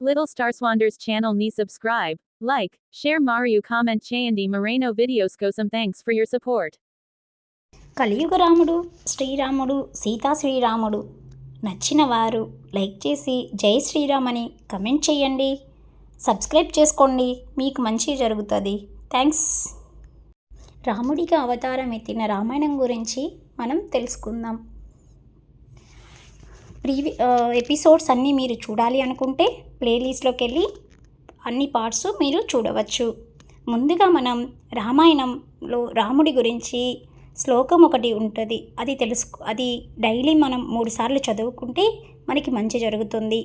Little Star Swanders channel ni subscribe, like, share Mariu comment చేయండి Moreno videos కోసం thanks for your support. కలియుగ రాముడు శ్రీరాముడు సీతా శ్రీరాముడు నచ్చిన వారు లైక్ చేసి జై శ్రీరామ్ అని కమెంట్ చేయండి. సబ్స్క్రైబ్ చేసుకోండి, మీకు మంచి జరుగుతుంది. థ్యాంక్స్. రాముడిగా అవతారం ఎత్తిన రామాయణం గురించి మనం తెలుసుకుందాం. ఎపిసోడ్స్ అన్నీ మీరు చూడాలి అనుకుంటే ప్లేలిస్ట్లోకి వెళ్ళి అన్ని పార్ట్స్ మీరు చూడవచ్చు. ముందుగా మనం రామాయణంలో రాముడి గురించి శ్లోకం ఒకటి ఉంటుంది, అది డైలీ మనం 3 సార్లు చదువుకుంటే మనకి మంచి జరుగుతుంది.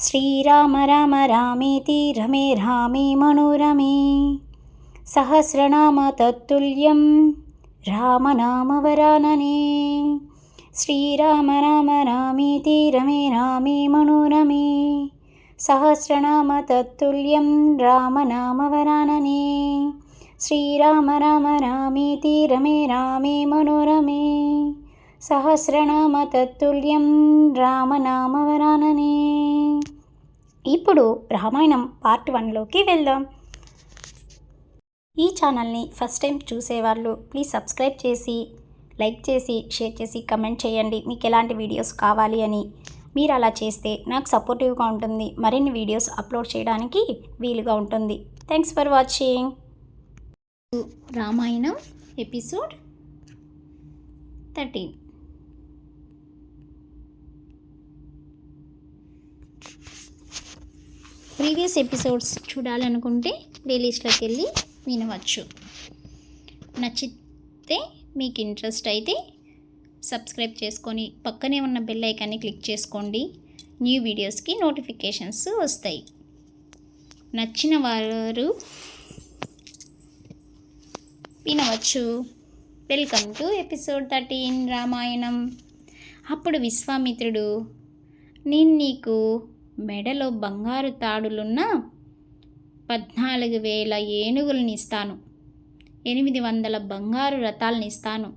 శ్రీరామ రామ రామేతి రమే రామే మనోరమే సహస్రనామ తత్తుల్యం రామనామవరాననే. శ్రీరామ రామ రామేతి రమే రామే మనోరమే సహస్రనామ తత్తుల్యం రామనామవరాననే. శ్రీరామ రామ రామేతి రమే రామే మనోరమే సహస్రనామ తత్తుల్యం రామనామవరాననే. ఇప్పుడు రామాయణం పార్ట్ 1లోకి వెళ్దాం. ఈ ఛానల్ని ఫస్ట్ టైం చూసేవాళ్ళు ప్లీజ్ సబ్స్క్రైబ్ చేసి లైక్ చేసి షేర్ చేసి కమెంట్ చేయండి మీకు ఎలాంటి వీడియోస్ కావాలి అని. మీరు అలా చేస్తే నాకు సపోర్టివ్గా ఉంటుంది, మరిన్ని వీడియోస్ అప్లోడ్ చేయడానికి వీలుగా ఉంటుంది. Thanks for watching. Ramayanam episode 13. Previous episodes చూడాలనుకుంటే ప్లేలిస్ట్లోకి వెళ్ళి వినవచ్చు. నచ్చితే మీకు ఇంట్రెస్ట్ అయితే సబ్స్క్రైబ్ చేసుకొని పక్కనే ఉన్న బెల్ ఐకాన్ని క్లిక్ చేసుకోండి. న్యూ వీడియోస్కి నోటిఫికేషన్స్ వస్తాయి. నచ్చిన వారు వినవచ్చు. Welcome to episode 13 Ramayanam. అప్పుడు విశ్వామిత్రుడు, నేను నీకు మెడలో బంగారు తాడులున్న 14,000 ఏనుగులని ఇస్తాను, 800 బంగారు రథాలని ఇస్తాను.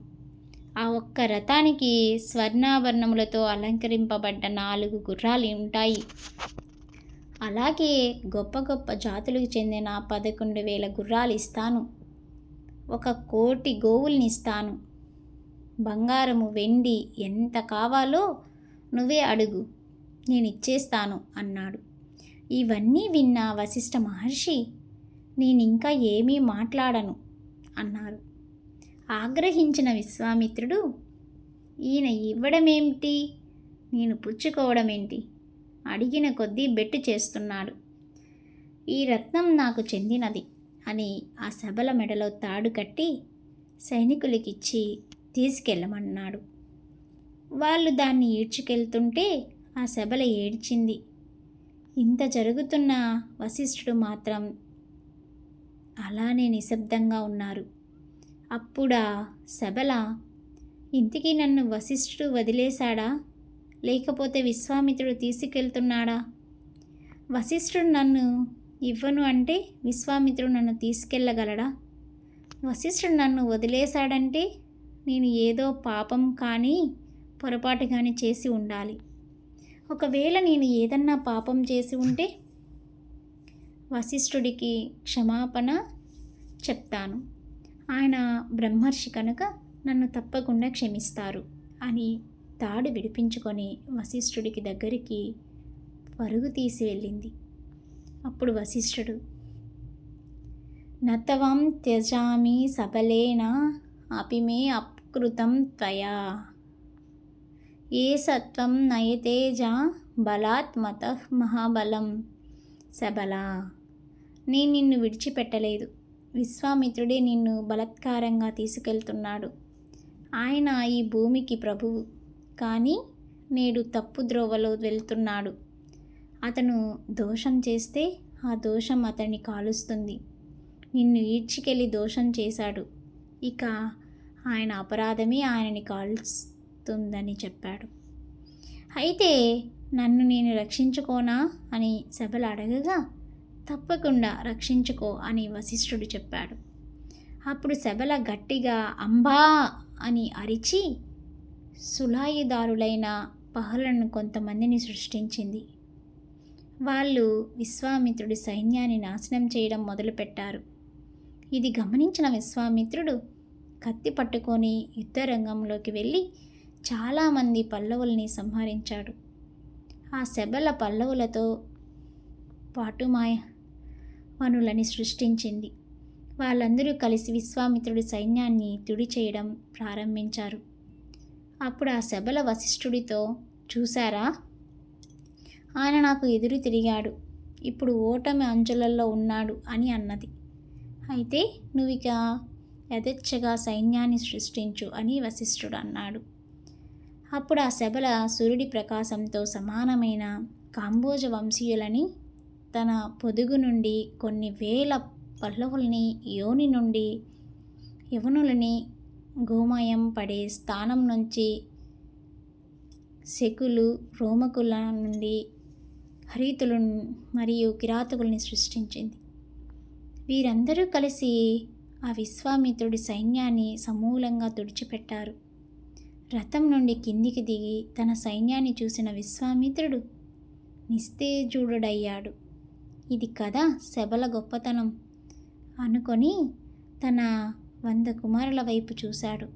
ఆ ఒక్క రథానికి స్వర్ణాభరణములతో అలంకరింపబడ్డ 4 గుర్రాలు ఉంటాయి. అలాగే గొప్ప గొప్ప జాతులకు చెందిన 11,000 గుర్రాలు ఇస్తాను. 1,000,000 గోవుల్ని ఇస్తాను. బంగారము వెండి ఎంత కావాలో నువ్వే అడుగు, నేను ఇచ్చేస్తాను అన్నాడు. ఇవన్నీ విన్న వశిష్ఠ మహర్షి, నేనింకా ఏమీ మాట్లాడను అన్నారు. ఆగ్రహించిన విశ్వామిత్రుడు, ఈయన ఇవ్వడమేమిటి, నేను పుచ్చుకోవడమేంటి, అడిగిన కొద్దీ బెట్టు చేస్తున్నాడు. ఈ రత్నం నాకు చెందినది అని ఆ సభల మెడలో తాడు కట్టి సైనికులకిచ్చి తీసుకెళ్ళమన్నాడు. వాళ్ళు దాన్ని ఈడ్చుకెళ్తుంటే ఆ సభల ఏడ్చింది. ఇంత జరుగుతున్న వశిష్ఠుడు మాత్రం అలానే నిశ్శబ్దంగా ఉన్నారు. అప్పుడా సభల, ఇంతకీ నన్ను వశిష్ఠుడు వదిలేశాడా, లేకపోతే విశ్వామిత్రుడు తీసుకెళ్తున్నాడా? వశిష్ఠుడు నన్ను ఇవ్వను అంటే విశ్వామిత్రుడు నన్ను తీసుకెళ్ళగలడా? వశిష్ఠుడు నన్ను వదిలేశాడంటే నేను ఏదో పాపం కానీ పొరపాటు కానీ చేసి ఉండాలి. ఒకవేళ నేను ఏదన్నా పాపం చేసి ఉంటే వశిష్ఠుడికి క్షమాపణ చెప్తాను. ఆయన బ్రహ్మర్షి కనుక నన్ను తప్పకుండా క్షమిస్తారు అని తాడు విడిపించుకొని వశిష్ఠుడికి దగ్గరికి పరుగు తీసి వెళ్ళింది. అప్పుడు వశిష్ఠుడు, నతవం త్యజామి సబలేన అపిమే అప్కృతం త్వయా ఏ సత్వం నయతేజ బలాత్మత మహాబలం సబలా. నేను నిన్ను విడిచిపెట్టలేదు, విశ్వామిత్రుడే నిన్ను బలాత్కారంగా తీసుకెళ్తున్నాడు. ఆయన ఈ భూమికి ప్రభువు, కానీ నేడు తప్పు ద్రోవలో వెళ్తున్నాడు. అతను దోషం చేస్తే ఆ దోషం అతన్ని కాలుస్తుంది. నిన్ను ఈడ్చికెళ్ళి దోషం చేశాడు, ఇక ఆయన అపరాధమే ఆయనని కాలుస్తుందని చెప్పాడు. అయితే నన్ను నేను రక్షించుకోనా అని సభలు అడగగా, తప్పకుండా రక్షించుకో అని వశిష్ఠుడు చెప్పాడు. అప్పుడు సభల గట్టిగా అంబా అని అరిచి సులాయిదారులైన పహలను కొంతమందిని సృష్టించింది. వాళ్ళు విశ్వామిత్రుడి సైన్యాన్ని నాశనం చేయడం మొదలుపెట్టారు. ఇది గమనించిన విశ్వామిత్రుడు కత్తి పట్టుకొని యుద్ధరంగంలోకి వెళ్ళి చాలామంది పల్లవుల్ని సంహరించాడు. ఆ శబల పల్లవులతో పాటు వనులని సృష్టించింది. వాళ్ళందరూ కలిసి విశ్వామిత్రుడి సైన్యాన్ని తుడి చేయడం ప్రారంభించారు. అప్పుడు ఆ శబల వశిష్ఠుడితో, చూశారా, ఆయన నాకు ఎదురు తిరిగాడు, ఇప్పుడు ఓటమి అంచులలో ఉన్నాడు అని అన్నది. అయితే నువ్విక యథేచ్ఛగా సైన్యాన్ని సృష్టించు అని వశిష్ఠుడు అన్నాడు. అప్పుడు ఆ శబల సూర్యుడి ప్రకాశంతో సమానమైన కాంబోజ వంశీయులని తన పొదుగు నుండి కొన్ని వేల పల్లవుల్ని, యోని నుండి యవనులని, గోమయం పడే స్థానం నుంచి శకులు, రోమకుల నుండి హరితులు మరియు కిరాతకుల్ని సృష్టించింది. వీరందరూ కలిసి ఆ విశ్వామిత్రుడి సైన్యాన్ని సమూలంగా తుడిచిపెట్టారు. రథం నుండి కిందికి దిగి తన సైన్యాన్ని చూసిన విశ్వామిత్రుడు నిస్తేజుడయ్యాడు. ఇది కదా శబల గొప్పతనం అనుకొని తన 100 కుమారుల వైపు చూశాడు.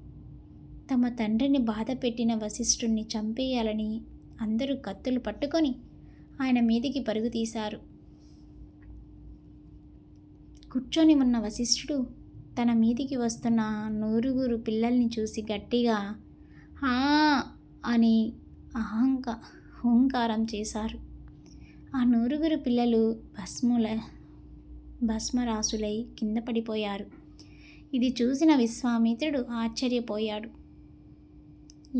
తమ తండ్రిని బాధ పెట్టిన వశిష్ఠుణ్ణి చంపేయాలని అందరూ కత్తులు పట్టుకొని ఆయన మీదికి పరుగు తీశారు. కూర్చొని ఉన్న వశిష్ఠుడు తన మీదికి వస్తున్న 9 పిల్లల్ని చూసి గట్టిగా ఆ అని హుంకారం చేశారు. ఆ 9 పిల్లలు భస్మరాసులై కింద పడిపోయారు. ఇది చూసిన విశ్వామిత్రుడు ఆశ్చర్యపోయాడు.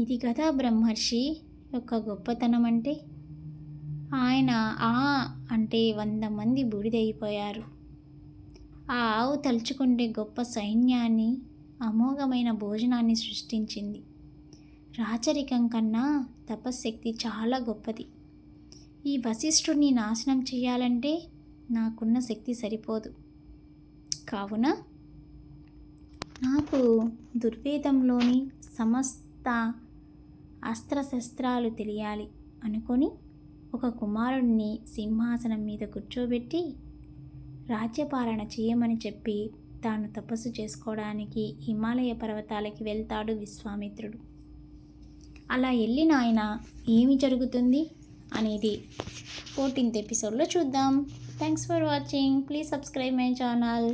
ఇది కదా బ్రహ్మర్షి యొక్క గొప్పతనం అంటే. ఆయన ఆ అంటే 100 మంది బూడిదైపోయారు. ఆ ఆవు తలుచుకుంటే గొప్ప సైన్యాన్ని, అమోఘమైన భోజనాన్ని సృష్టించింది. రాచరికం కన్నా తపశ్శక్తి చాలా గొప్పది. ఈ వశిష్ఠుడిని నాశనం చేయాలంటే నాకున్న శక్తి సరిపోదు. కావున నాకు దుర్వేదంలోని సమస్త అస్త్రశస్త్రాలు తెలియాలి అనుకొని ఒక కుమారుడిని సింహాసనం మీద కూర్చోబెట్టి రాజ్యపాలన చేయమని చెప్పి తాను తపస్సు చేసుకోవడానికి హిమాలయ పర్వతాలకి వెళ్తాడు విశ్వామిత్రుడు. అలా వెళ్ళిన ఆయన ఏమి జరుగుతుంది అనేది 14th ఎపిసోడ్లో చూద్దాం. Thanks for watching. Please subscribe my channel.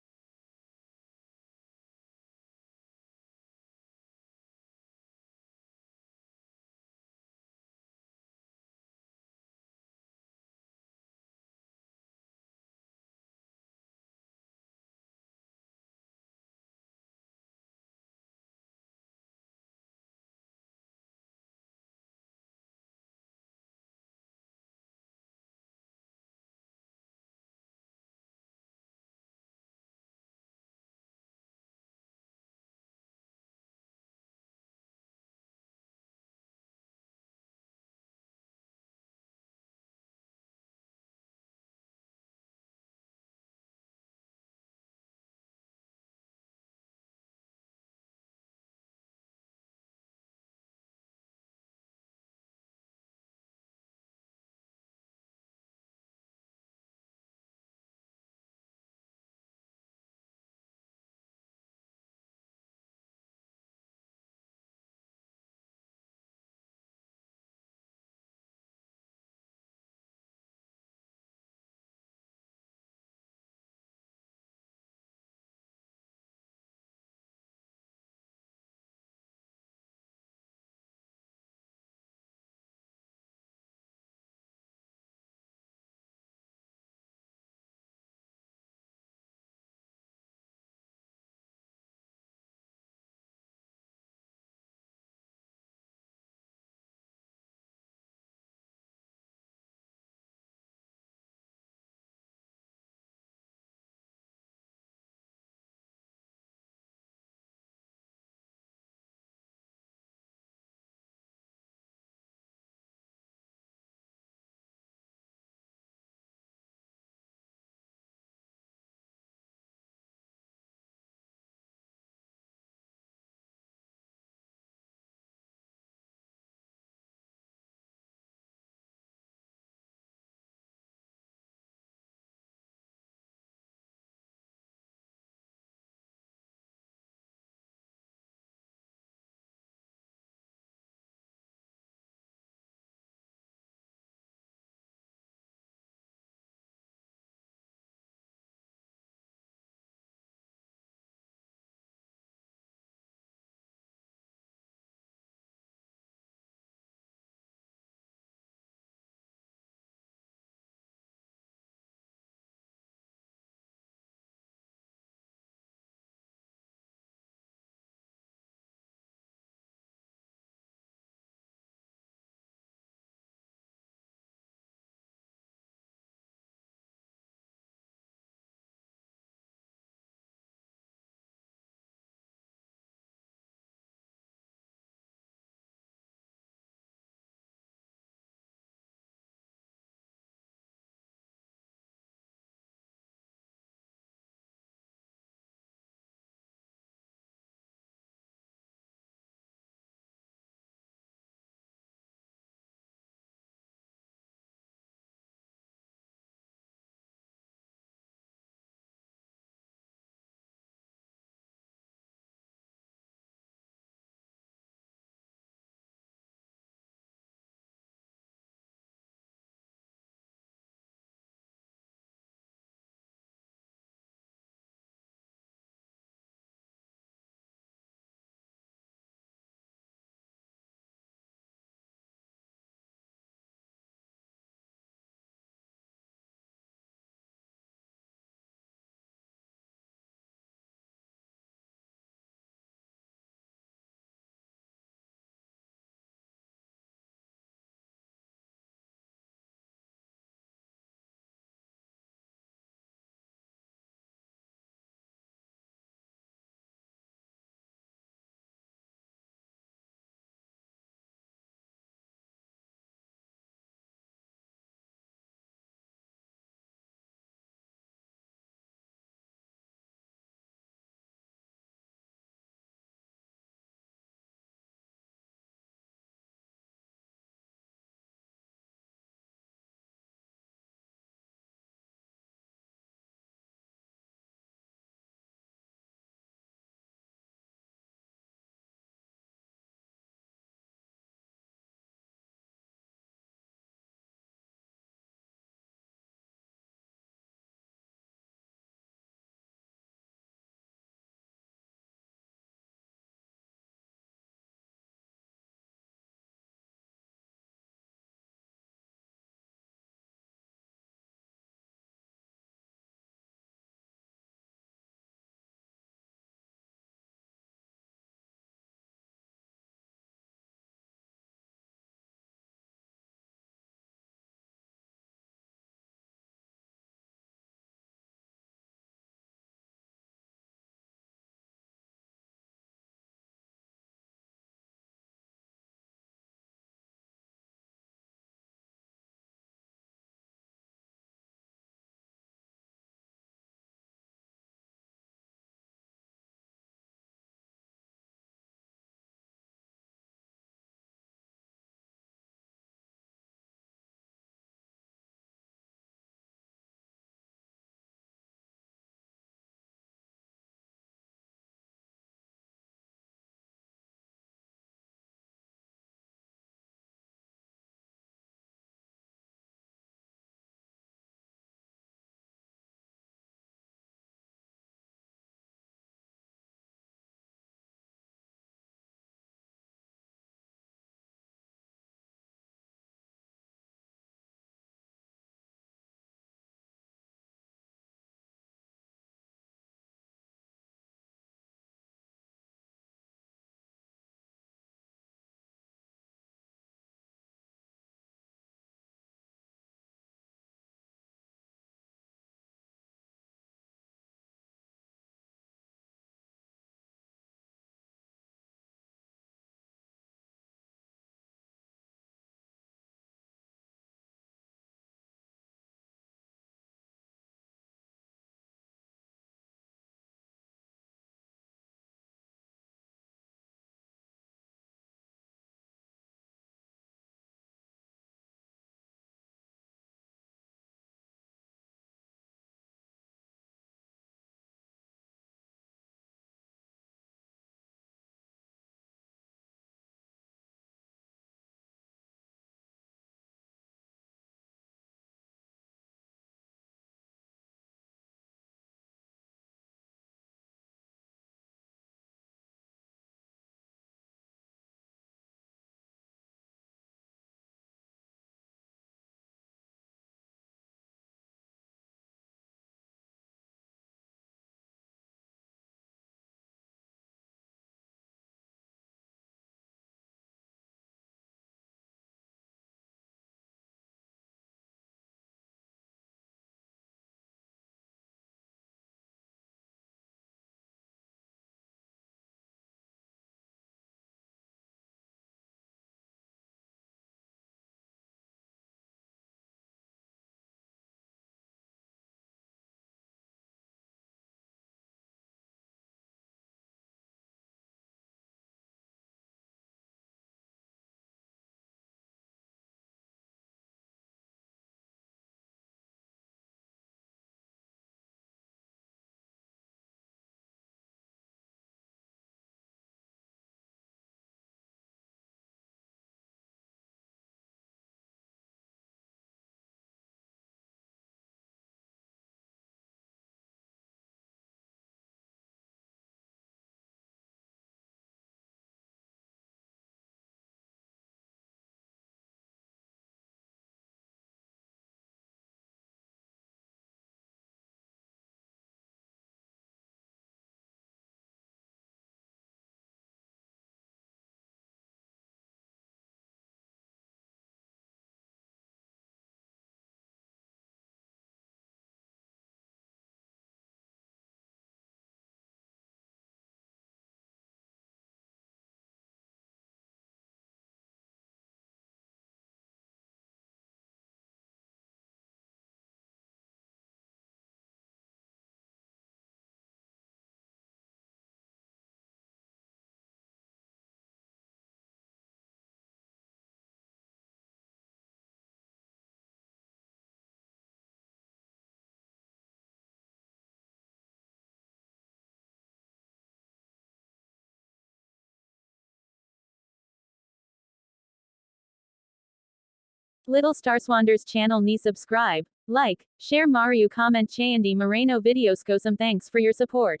Little Stars Wonders channel ni subscribe, like, share Mario comment చేయండి Moreno videos కోసం thanks for your support.